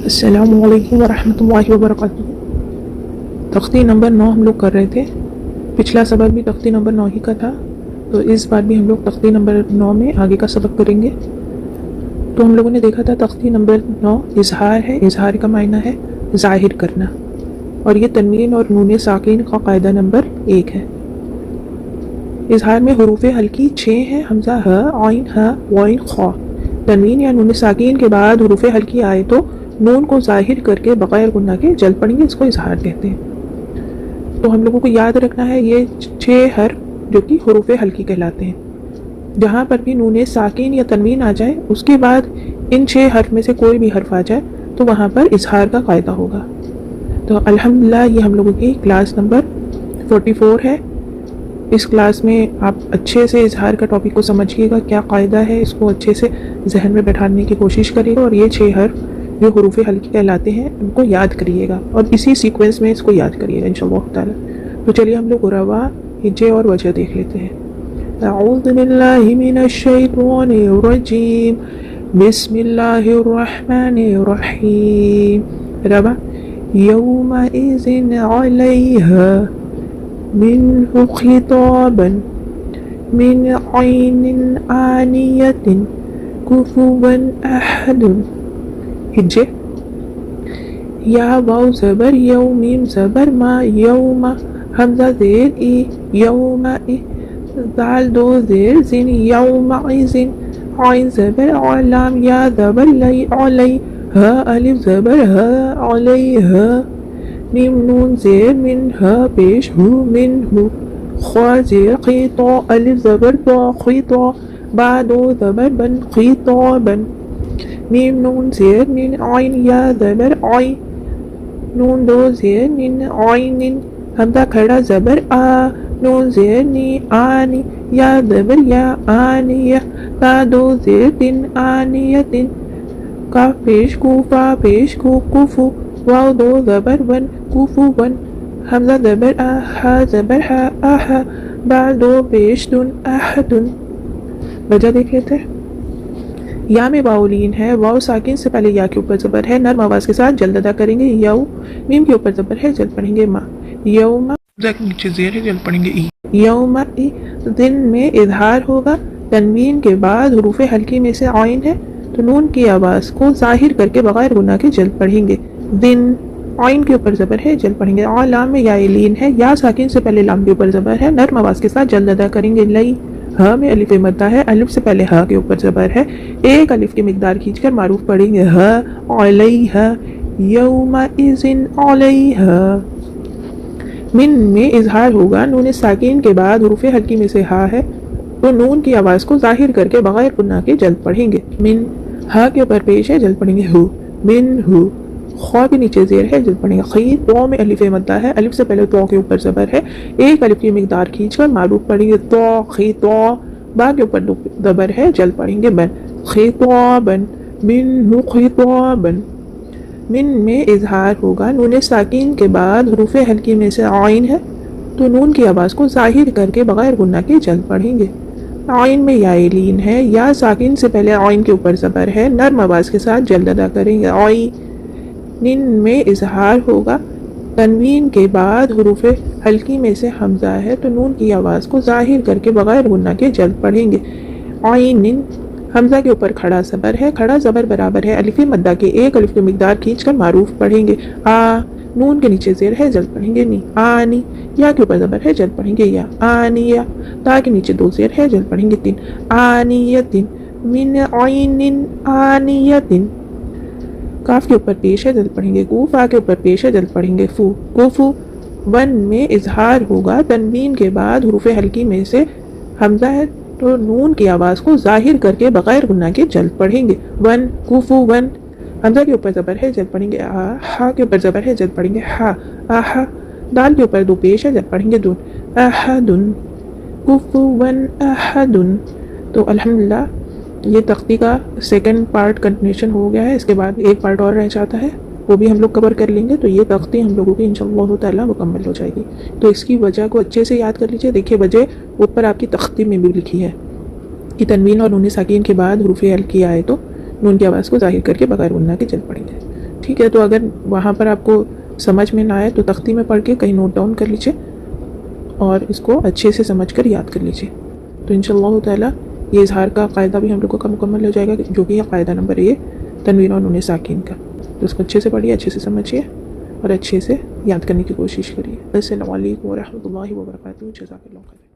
السلام علیکم ورحمۃ اللہ وبرکاتہ۔ تختی نمبر 9 ہم لوگ کر رہے تھے، پچھلا سبق بھی تختی نمبر 9 ہی کا تھا، تو اس بار بھی ہم لوگ تختی نمبر 9 میں آگے کا سبق کریں گے۔ تو ہم لوگوں نے دیکھا تھا تختی نمبر 9 اظہار ہے، اظہار کا معنی ہے ظاہر کرنا، اور یہ تنوین اور نون ساکن کا قاعدہ نمبر 1 ہے۔ اظہار میں حروف ہلکی 6 ہیں، حمزہ، ہ، عین، ہ، وعین، خا۔ تنوین یا نون ساکین کے بعد حروف ہلکی آئے تو نون کو ظاہر کر کے بغیر غنہ کے جلد پڑھیں گے، اس کو اظہار کہتے ہیں۔ تو ہم لوگوں کو یاد رکھنا ہے یہ 6 حرف جو کہ حروف ہلکی کہلاتے ہیں۔ جہاں پر بھی نون ساکین یا تنوین آ جائے اس کے بعد ان 6 حرف میں سے کوئی بھی حرف آ جائے تو وہاں پر اظہار کا قاعدہ ہوگا۔ تو الحمدللہ یہ ہم لوگوں کی کلاس نمبر 44 ہے۔ اس کلاس میں آپ اچھے سے اظہار کا ٹاپک کو سمجھیے گا، کیا قاعدہ ہے، اس کو اچھے سے ذہن میں بیٹھانے کی کوشش کریے گا، اور یہ 6 حرف جو حروف ہلکی کہلاتے ہیں ان کو یاد کریے گا، اور اسی سیکوینس میں اس کو یاد کریے گا انشاءاللہ تعالی۔ تو چلیے ہم لوگ روا، ہجے اور وجہ دیکھ لیتے ہیں۔ اعوذ باللہ من الشیطان الرجیم، بسم اللہ الرحمن الرحیم۔ روا، یومئذ علیہا منہ خطابا من عین آنیۃ کفوا احد۔ ہجے، یا واو زبر یو، میم زبر ما، یوم، حمزہ زیر ای، یوم ای، دال دو زیر زین، یومئذ، عین زبر علام، یا زبر لی، علی، ہا الف زبر ہا، علیہا، میم نون زیر من، ہا پیش ہو، من ہو، خوا زیر قیطا، الف زبر با، قیطا، با دو زبر بن، قیطابا، میم نون زیر نین، عین، یا زبر عی، نون دو زیر نین، عین، حمزہ کھڑا زبر آ، نون زیر نی، آنی، یا زبر یا، آنیہ، تا دو زیر تن، آنیۃ، کاف پیش کو، فا پیش کو، کفو، واو دو زبر ون، کفو ون، حمزہ زبر آ، ہا زبر ہا، آہا، با دو پیش دن، احدن۔ وجہ دیکھ لیتے ہیں۔ یا میں واولین ہے، واو ساکن سے پہلے یا کے اوپر زبر ہے، نرم آواز کے ساتھ جلد ادا کریں گے، یو، میم کے اوپر زبر ہے، جلد پڑھیں گے ما، یوم، نیچے زیر ہے، جلد پڑھیں گے ای، یوم ای۔ دن میں اظہار ہوگا، تنوین کے بعد حروف ہلکی میں سے عین ہے تو نون کی آواز کو ظاہر کر کے بغیر غنہ کے جلد پڑھیں گے، دن، عین کے اوپر زبر ہے، جلد پڑھیں گے، لام میں یا لین ہے، یا ساکن سے پہلے لام کے اوپر زبر ہے، نرم آواز کے ساتھ جلد ادا کریں گے، لئی، ہاں میں الف مدہ ہے، الف سے پہلے ہا کے اوپر زبر ہے، ایک الف کی مقدار کھینچ کر معروف پڑھیں گے، ہا، علیہا، یومئذ علیہا۔ من میں اظہار ہوگا، نون ساکین کے بعد حروف ہلکی میں سے ہا ہے تو نون کی آواز کو ظاہر کر کے بغیر غنہ کے جلد پڑھیں گے، من، ہا کے اوپر پیش ہے، جلد پڑھیں گے، ہو، من ہو، خوا کے نیچے زیر ہے، جلد پڑھیں گے، خی، تو میں الف مدہ ہے، الف سے پہلے تو کے اوپر زبر ہے، ایک الف کی مقدار کھینچ کر معروف پڑھیں گے، تو، خی تو، با کے اوپر زبر ہے، جلد پڑھیں گے، بن، خطابا، منہ خطابا۔ من میں اظہار ہوگا، نون ساکین کے بعد حروف ہلکی میں سے عین ہے تو نون کی آواز کو ظاہر کر کے بغیر غنہ کے جلد پڑھیں گے، عین میں یا لین ہے، یا ساکن سے پہلے عین کے اوپر زبر ہے، نرم آواز کے ساتھ جلد ادا کریں گے، عی۔ نن میں اظہار ہوگا، تنوین کے بعد حروف ہلکی میں سے حمزہ ہے تو نون کی آواز کو ظاہر کر کے بغیر غنہ کے جلد پڑھیں گے، عین، حمزہ کے اوپر کھڑا زبر ہے، کھڑا زبر برابر ہے الف مدہ کے، ایک الف کی مقدار کھینچ کر معروف پڑھیں گے، آ، نون کے نیچے زیر ہے، جلد پڑھیں گے، نی، آنی، یا کے اوپر زبر ہے، جلد پڑھیں گے، یا، آنیہ، تا کے نیچے دو زیر ہے، جلد پڑھیں گے، تن، آنیۃ، من عین آنیۃ، کاف کے اوپر پیش ہے، جلد پڑھیں گے، کو، فا کے اوپر پیش ہے، جلد پڑھیں گے، فو، کوفو۔ ون میں اظہار ہوگا، تنوین کے بعد حروف ہلکی میں سے حمزہ ہے تو نون کی آواز کو ظاہر کر کے بغیر غنہ کے جلد پڑھیں گے، ون، کوفو ون، حمزہ کے اوپر زبر ہے، جلد پڑھیں گے، آ، ہا کے اوپر زبر ہے، جلد پڑھیں گے، ہا، آہا، دال کے اوپر دو پیش ہے، جلد پڑھیں گے، دون، احدن، کوفو ون احدن۔ تو الحمدللہ یہ تختی کا سیکنڈ پارٹ کنٹینیوشن ہو گیا ہے، اس کے بعد ایک پارٹ اور رہ جاتا ہے، وہ بھی ہم لوگ کور کر لیں گے، تو یہ تختی ہم لوگوں کی انشاءاللہ تعالیٰ مکمل ہو جائے گی۔ تو اس کی وجہ کو اچھے سے یاد کر لیجئے، دیکھیے وجہ اوپر آپ کی تختی میں بھی لکھی ہے کہ تنوین اور نون ساکین کے بعد حروف ہلکی آئے تو نون کی آواز کو ظاہر کر کے بغیر غنہ کے چل پڑیں گے۔ ٹھیک ہے، تو اگر وہاں پر آپ کو سمجھ میں نہ آئے تو تختی میں پڑھ کے کہیں نوٹ ڈاؤن کر لیجیے اور اس کو اچھے سے سمجھ کر یاد کر لیجیے. تو انشاءاللہ تعالیٰ یہ اظہار کا قاعدہ بھی ہم لوگوں کا مکمل ہو جائے گا، جو کہ یہ قاعدہ نمبر ہے تنوین اور نون ساکین کا. تو اس کو اچھے سے پڑھیے، اچھے سے سمجھیے اور اچھے سے یاد کرنے کی کوشش کریے. السلام علیکم ورحمۃ اللہ وبرکاتہ. جزاک اللہ خیر.